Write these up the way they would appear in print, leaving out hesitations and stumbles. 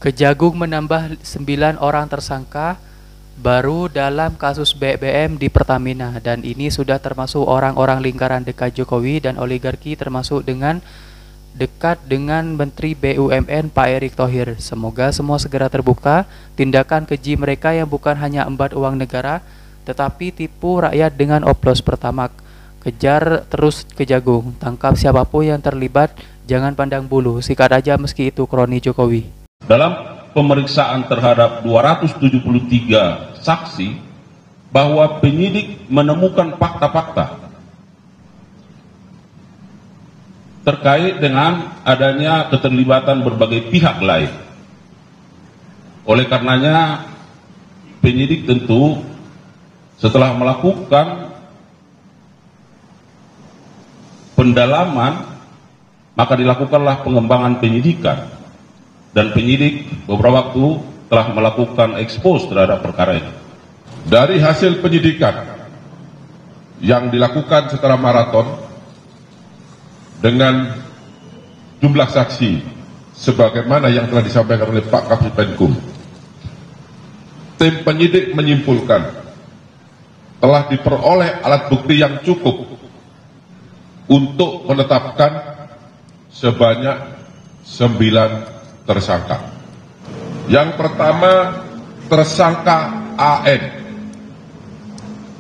Kejagung menambah 9 orang tersangka baru dalam kasus BBM di Pertamina, dan ini sudah termasuk orang-orang lingkaran dekat Jokowi dan oligarki, termasuk dengan dekat dengan Menteri BUMN Pak Erick Thohir. Semoga semua segera terbuka tindakan keji mereka yang bukan hanya embat uang negara tetapi tipu rakyat dengan oplos pertamax. Kejar terus Kejagung, tangkap siapapun yang terlibat, jangan pandang bulu, sikat aja meski itu kroni Jokowi. Dalam pemeriksaan terhadap 273 saksi, bahwa penyidik menemukan fakta-fakta terkait dengan adanya keterlibatan berbagai pihak lain. Oleh karenanya, penyidik tentu setelah melakukan pendalaman, maka dilakukanlah pengembangan penyidikan. Dan penyidik beberapa waktu telah melakukan ekspos terhadap perkara ini. Dari hasil penyidikan yang dilakukan secara maraton dengan jumlah saksi sebagaimana yang telah disampaikan oleh Pak Kapus Penkum, tim penyidik menyimpulkan telah diperoleh alat bukti yang cukup untuk menetapkan sebanyak 9 tersangka. Yang pertama, tersangka AN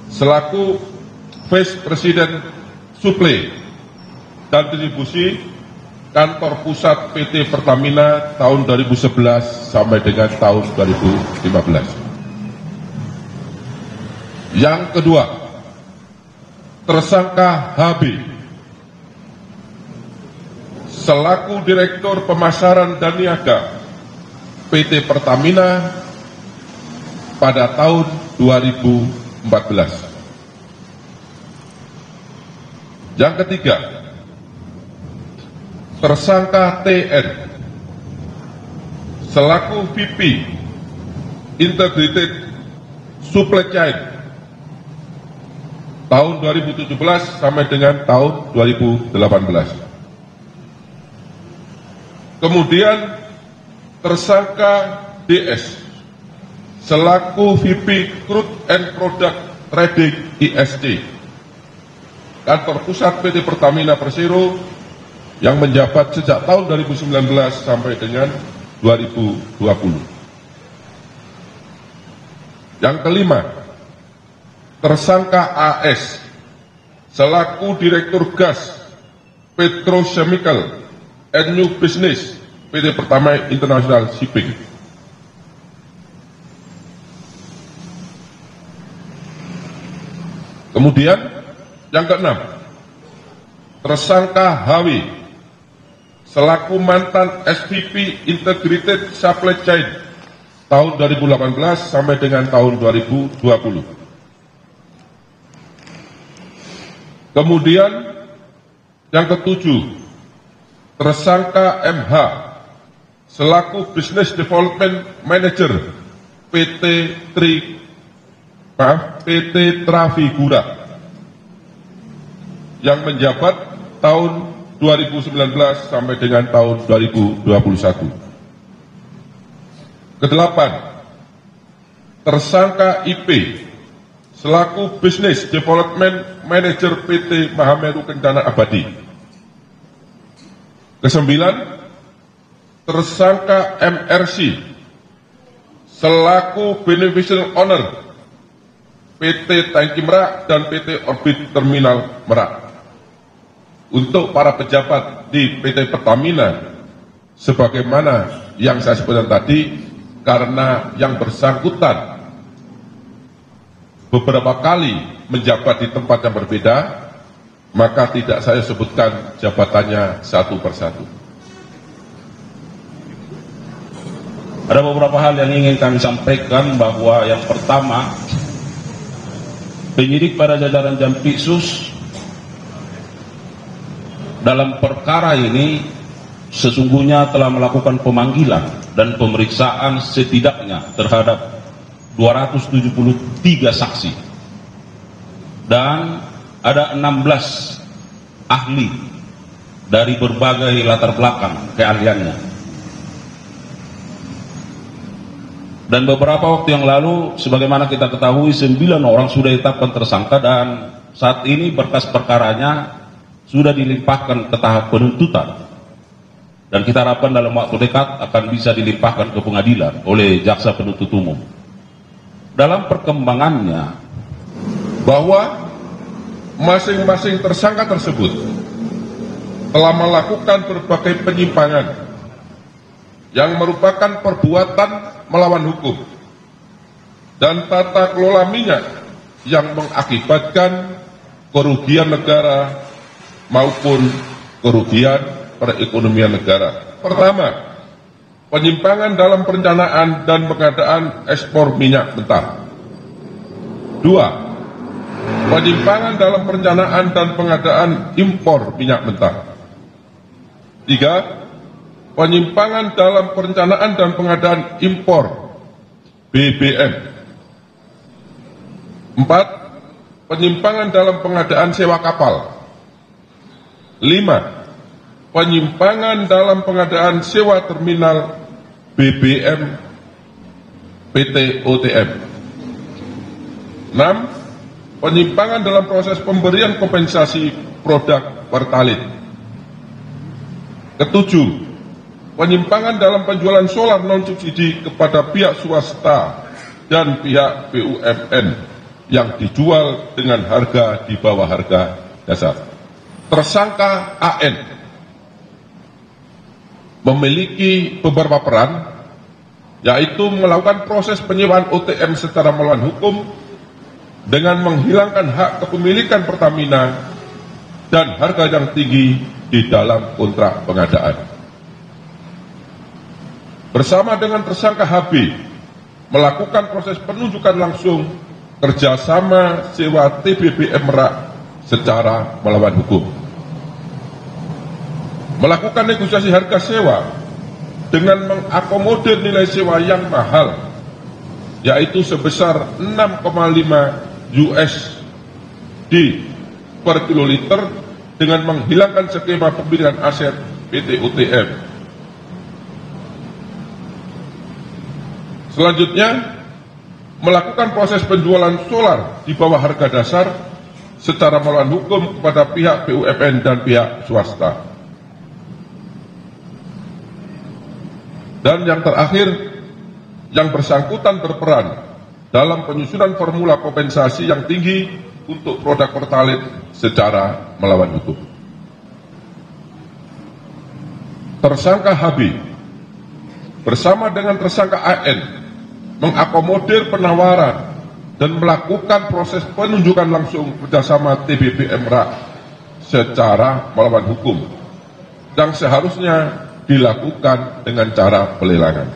selaku Vice President Suplai dan Distribusi Kantor Pusat PT Pertamina tahun 2011 sampai dengan tahun 2015. Yang kedua, tersangka HB selaku Direktur Pemasaran dan Niaga PT Pertamina pada tahun 2014. Yang ketiga, tersangka TN selaku VP Integrated Supply Chain tahun 2017 sampai dengan tahun 2018. Kemudian tersangka DS selaku VP Crude and Product Trading ISC Kantor Pusat PT Pertamina Persero yang menjabat sejak tahun 2019 sampai dengan 2020. Yang kelima, tersangka AS selaku Direktur Gas Petrochemical and New Business PT Pertamina International Shipping. Kemudian yang keenam, tersangka HW selaku mantan SVP Integrated Supply Chain tahun 2018 sampai dengan tahun 2020. Kemudian yang ketujuh, tersangka MH selaku Business Development Manager PT Trafigura yang menjabat tahun 2019 sampai dengan tahun 2021. Kedelapan, tersangka IP selaku Business Development Manager PT Mahameru Kencana Abadi. Kesembilan, tersangka MRC selaku Beneficial Owner PT Tangki Merak dan PT Orbit Terminal Merak. Untuk para pejabat di PT Pertamina, sebagaimana yang saya sebutkan tadi, karena yang bersangkutan beberapa kali menjabat di tempat yang berbeda, maka tidak saya sebutkan jabatannya satu persatu. Ada beberapa hal yang ingin kami sampaikan, bahwa yang pertama, penyidik pada jajaran Jampitsus dalam perkara ini sesungguhnya telah melakukan pemanggilan dan pemeriksaan setidaknya terhadap 273 saksi dan ada 16 ahli dari berbagai latar belakang keahliannya. Dan beberapa waktu yang lalu, sebagaimana kita ketahui, 9 orang sudah ditetapkan tersangka dan saat ini berkas perkaranya sudah dilimpahkan ke tahap penuntutan. Dan kita harapkan dalam waktu dekat akan bisa dilimpahkan ke pengadilan oleh jaksa penuntut umum. Dalam perkembangannya, bahwa masing-masing tersangka tersebut telah melakukan berbagai penyimpangan yang merupakan perbuatan melawan hukum dan tata kelola minyak yang mengakibatkan kerugian negara maupun kerugian perekonomian negara. Pertama, penyimpangan dalam perencanaan dan pengadaan ekspor minyak mentah. 2. Penyimpangan dalam perencanaan dan pengadaan impor minyak mentah. 3. Penyimpangan dalam perencanaan dan pengadaan impor BBM. 4. Penyimpangan dalam pengadaan sewa kapal. 5. Penyimpangan dalam pengadaan sewa terminal BBM PT OTM. 6. Penyimpangan dalam proses pemberian kompensasi produk Pertalite. Ketujuh, penyimpangan dalam penjualan solar non-subsidi kepada pihak swasta dan pihak BUMN yang dijual dengan harga di bawah harga dasar. Tersangka AN memiliki beberapa peran, yaitu melakukan proses penyewaan OTM secara melawan hukum dengan menghilangkan hak kepemilikan Pertamina dan harga yang tinggi di dalam kontrak pengadaan. Bersama dengan tersangka HB melakukan proses penunjukan langsung kerjasama sewa TBBM Merak secara melawan hukum. Melakukan negosiasi harga sewa dengan mengakomodir nilai sewa yang mahal, yaitu sebesar 6,5 USD per kiloliter dengan menghilangkan skema pembelian aset PT OTM. Selanjutnya, melakukan proses penjualan solar di bawah harga dasar secara melawan hukum kepada pihak BUMN dan pihak swasta. Dan yang terakhir, yang bersangkutan berperan dalam penyusunan formula kompensasi yang tinggi untuk produk Pertalite secara melawan hukum. Tersangka HB bersama dengan tersangka AN mengakomodir penawaran dan melakukan proses penunjukan langsung kerjasama TBBM Merak secara melawan hukum yang seharusnya dilakukan dengan cara pelelangan.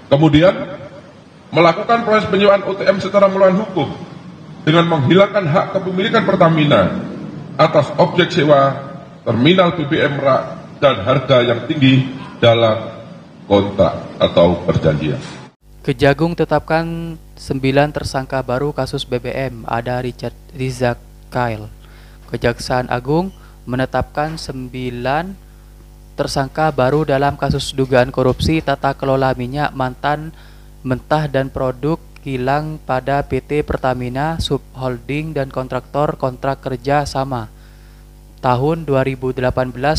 Kemudian melakukan proses penyewaan OTM secara melawan hukum dengan menghilangkan hak kepemilikan Pertamina atas objek sewa terminal BBM Merak dan harga yang tinggi dalam kontrak atau perjanjian. Kejagung tetapkan 9 tersangka baru kasus BBM, ada Richard Riza Kyle. Kejaksaan Agung menetapkan 9 tersangka baru dalam kasus dugaan korupsi tata kelola minyak mantan mentah dan produk kilang pada PT Pertamina Subholding dan kontraktor kontrak kerja sama tahun 2018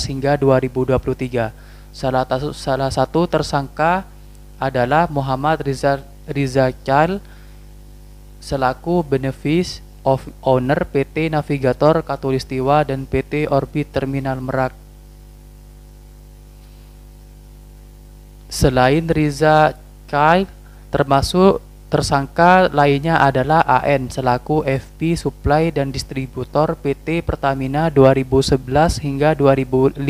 hingga 2023. Salah satu tersangka adalah Muhammad Riza Kyle selaku Benefice of Owner PT Navigator Katulistiwa dan PT Orbit Terminal Merak. Selain Riza Kyle, termasuk tersangka lainnya adalah AN selaku FP Supply dan Distributor PT Pertamina 2011 hingga 2015.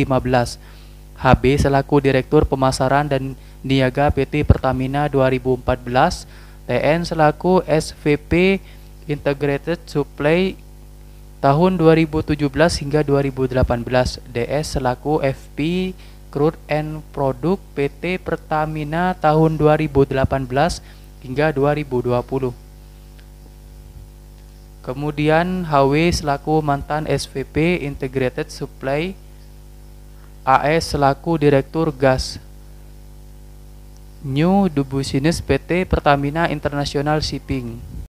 HB selaku Direktur Pemasaran dan Niaga PT Pertamina 2014, TN selaku SVP Integrated Supply tahun 2017 hingga 2018, DS selaku FP Crude and Product PT Pertamina tahun 2018 hingga 2020. Kemudian HW selaku mantan SVP Integrated Supply, AS selaku Direktur Gas. New do business PT Pertamina International Shipping.